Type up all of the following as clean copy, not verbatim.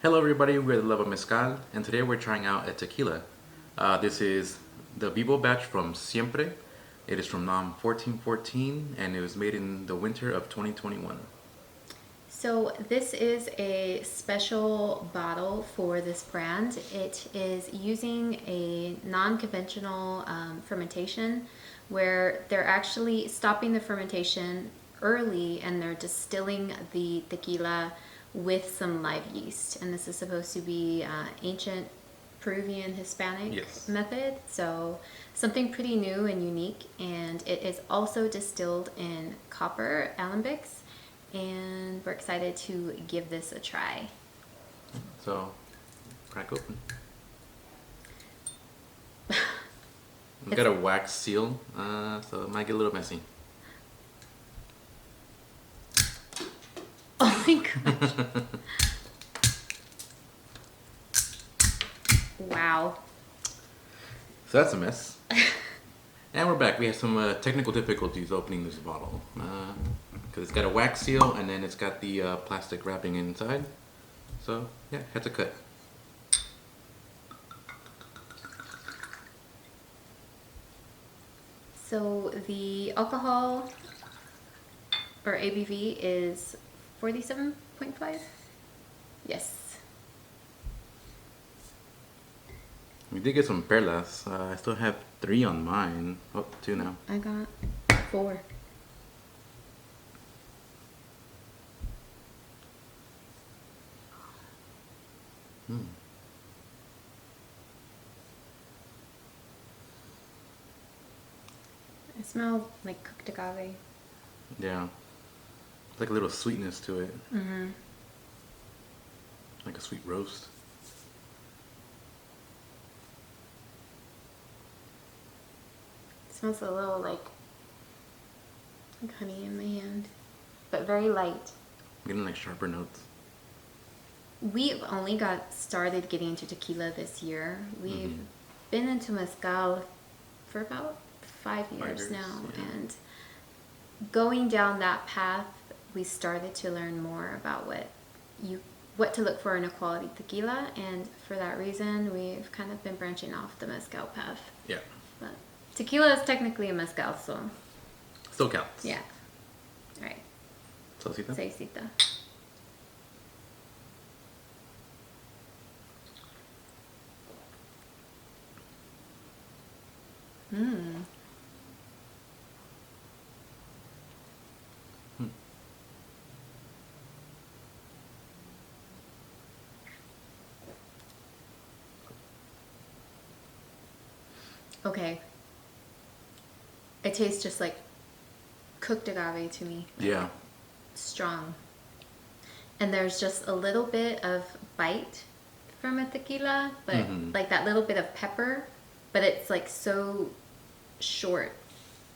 Hello everybody, we're the Love of Mezcal, and today we're trying out a tequila. This is the Vivo batch from Siempre. It is from NOM 1414 and it was made in the winter of 2021. So this is a special bottle for this brand. It is using a non-conventional fermentation where they're actually stopping the fermentation early and they're distilling the tequila with some live yeast. And this is supposed to be ancient Peruvian Hispanic Yes. method. So something pretty new and unique. And it is also distilled in copper alembics, and we're excited to give this a try. So, crack open. It's got a wax seal, so it might get a little messy. Oh my gosh. Wow. So that's a mess. And we're back. We have some technical difficulties opening this bottle. Because it's got a wax seal and then it's got the plastic wrapping inside. So, yeah, had to cut. So the alcohol or ABV is 47.5? Yes. We did get some perlas. I still have 3 on mine. Oh, 2 now. I got 4. It smells like cooked agave. Yeah. It's like a little sweetness to it. Mm-hmm. Like a sweet roast. It smells a little like honey in my hand, but very light. I'm getting like sharper notes. We've only got started getting into tequila this year. We've been into mezcal for about 5 years now, yeah. and going down that path, we started to learn more about what to look for in a quality tequila, and for that reason, we've kind of been branching off the mezcal path. Yeah. But tequila is technically a mezcal, so Still counts. yeah. All right, Salucita? Salucita. Mmm. Okay. It tastes just like cooked agave to me. Yeah. Strong. And there's just a little bit of bite from a tequila, but like that little bit of pepper, but it's like so short.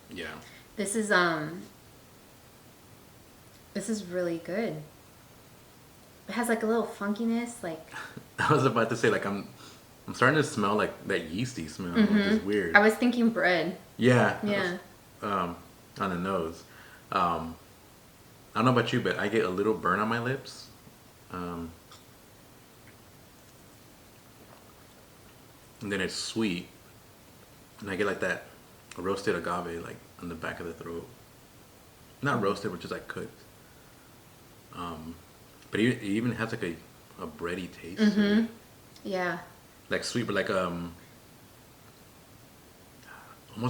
Yeah. This is really good. It has like a little funkiness, like I was about to say, like, I'm starting to smell like that yeasty smell, which is weird. I was thinking bread. Yeah. Yeah. On the nose. I don't know about you, but I get a little burn on my lips. And then it's sweet. And I get like that roasted agave, like, on the back of the throat. Not roasted, but just like cooked. But it even has like a bready taste to it. Yeah. Like sweet, but like almost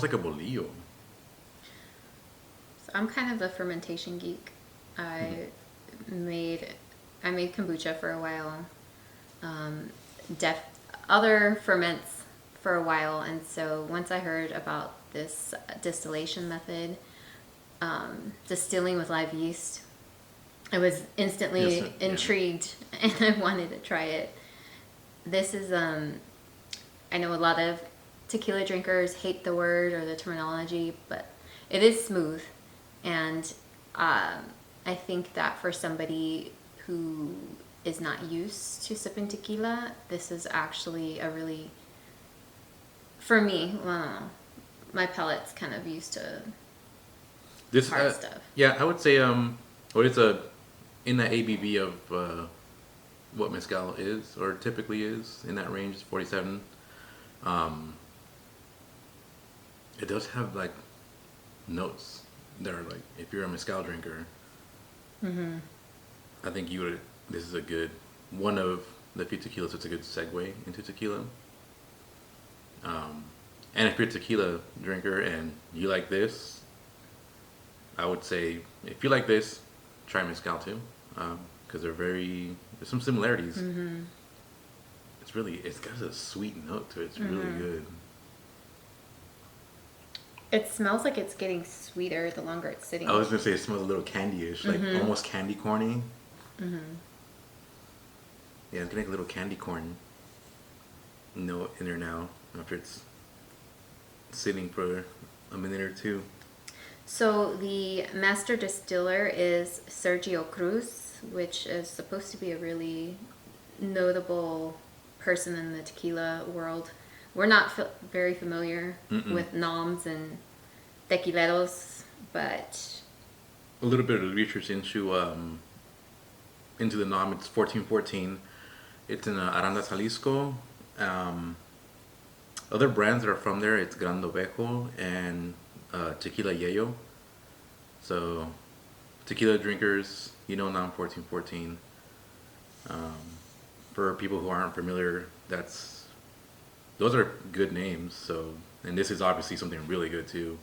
like a bolillo. So I'm kind of a fermentation geek. I made kombucha for a while, other ferments for a while, and so once I heard about this distillation method, distilling with live yeast, I was instantly Yes, yeah. intrigued, and I wanted to try it. This is I know a lot of tequila drinkers hate the word or the terminology, but it is smooth, and I think that for somebody who is not used to sipping tequila, this is actually a really, for me, well, my palate's kind of used to This hard stuff. Yeah, I would say what is in the ABV of what mezcal is or typically is in that range, 47. Um, it does have like notes that are like, if you're a mezcal drinker, I think you would. This is a good one of the few tequilas. It's a good segue into tequila. And if you're a tequila drinker and you like this, I would say if you like this, try mezcal too, because there's some similarities. It's got a sweet note to it. It's really good. It smells like it's getting sweeter the longer it's sitting. I was gonna say it smells a little candy-ish, like almost candy corny. Yeah, it's getting a little candy corn note in there now after it's sitting for a minute or two. So the master distiller is Sergio Cruz, which is supposed to be a really notable person in the tequila world. We're not very familiar with noms and tequileros, but A little bit of research into the nom. It's 1414. It's in Aranda, Jalisco. Other brands that are from there, it's Gran Ovejo and Tequila Yayo. So, tequila drinkers, nom 1414. For people who aren't familiar, those are good names. So, and this is obviously something really good too.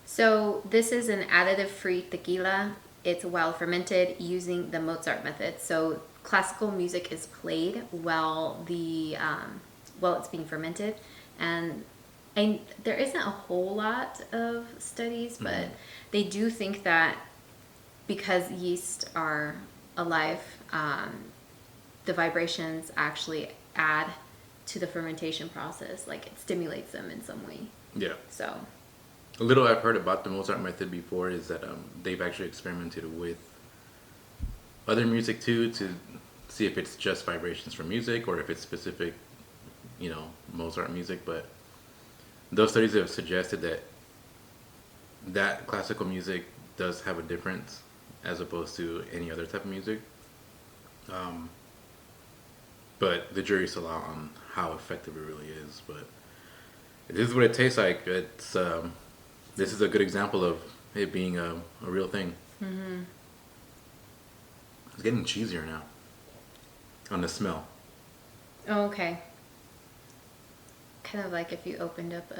So this is an additive-free tequila. It's wild fermented using the Mozart method. So classical music is played while it's being fermented, and there isn't a whole lot of studies, but they do think that because yeast are alive, the vibrations actually add to the fermentation process. Like it stimulates them in some way. Yeah. So. A little I've heard about the Mozart method before is that they've actually experimented with other music too to see if it's just vibrations from music or if it's specific, Mozart music. But those studies have suggested that classical music does have a difference as opposed to any other type of music. But the jury's still out on how effective it really is. But this is what it tastes like. This is a good example of it being a real thing. It's getting cheesier now on the smell. Oh, okay. Kind of like if you opened up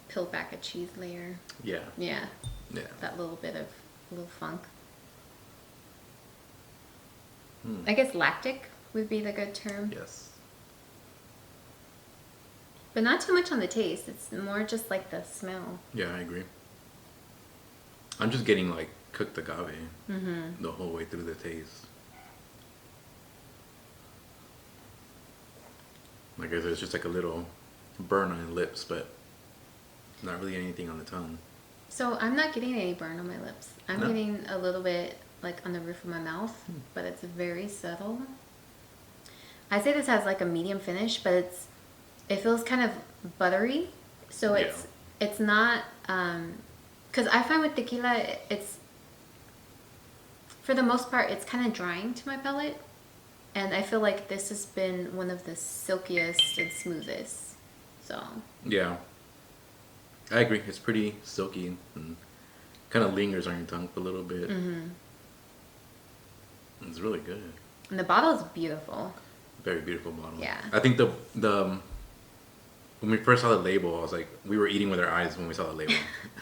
peeled back a cheese layer. Yeah. Yeah. Yeah. That little funk. I guess lactic would be the good term. Yes. But not too much on the taste. It's more just like the smell. Yeah, I agree. I'm just getting like cooked agave the whole way through the taste. Like there's just like a little burn on the lips, but not really anything on the tongue. So I'm not getting any burn on my lips. I'm No? getting a little bit like on the roof of my mouth, but it's very subtle. I say this has like a medium finish, but it feels kind of buttery. So it's not, because I find with tequila, it's, for the most part, it's kind of drying to my palate. And I feel like this has been one of the silkiest and smoothest. So. Yeah. I agree. It's pretty silky and kind of lingers on your tongue for a little bit. It's really good. And the bottle is beautiful. Very beautiful bottle. Yeah. I think the when we first saw the label, I was like, we were eating with our eyes when we saw the label.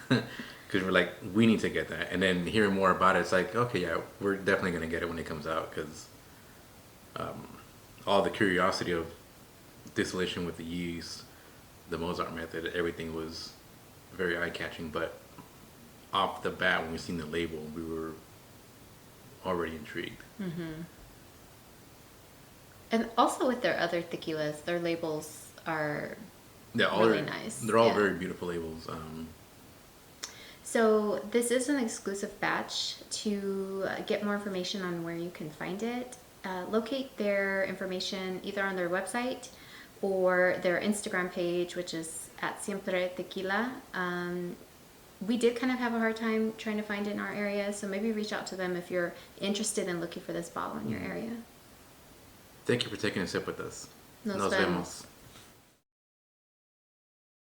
Because we're like, we need to get that. And then hearing more about it, it's like, okay, yeah, we're definitely going to get it when it comes out. Because all the curiosity of distillation with the yeast, the Mozart method, everything was very eye-catching. But off the bat, when we seen the label, we were already intrigued. And also with their other tequilas, their labels are really nice. They're all very beautiful labels. So this is an exclusive batch. To get more information on where you can find it, locate their information either on their website or their Instagram page, which is at Siempre Tequila. we did kind of have a hard time trying to find it in our area, so maybe reach out to them if you're interested in looking for this bottle in your area. Thank you for taking a sip with us. Nos vemos.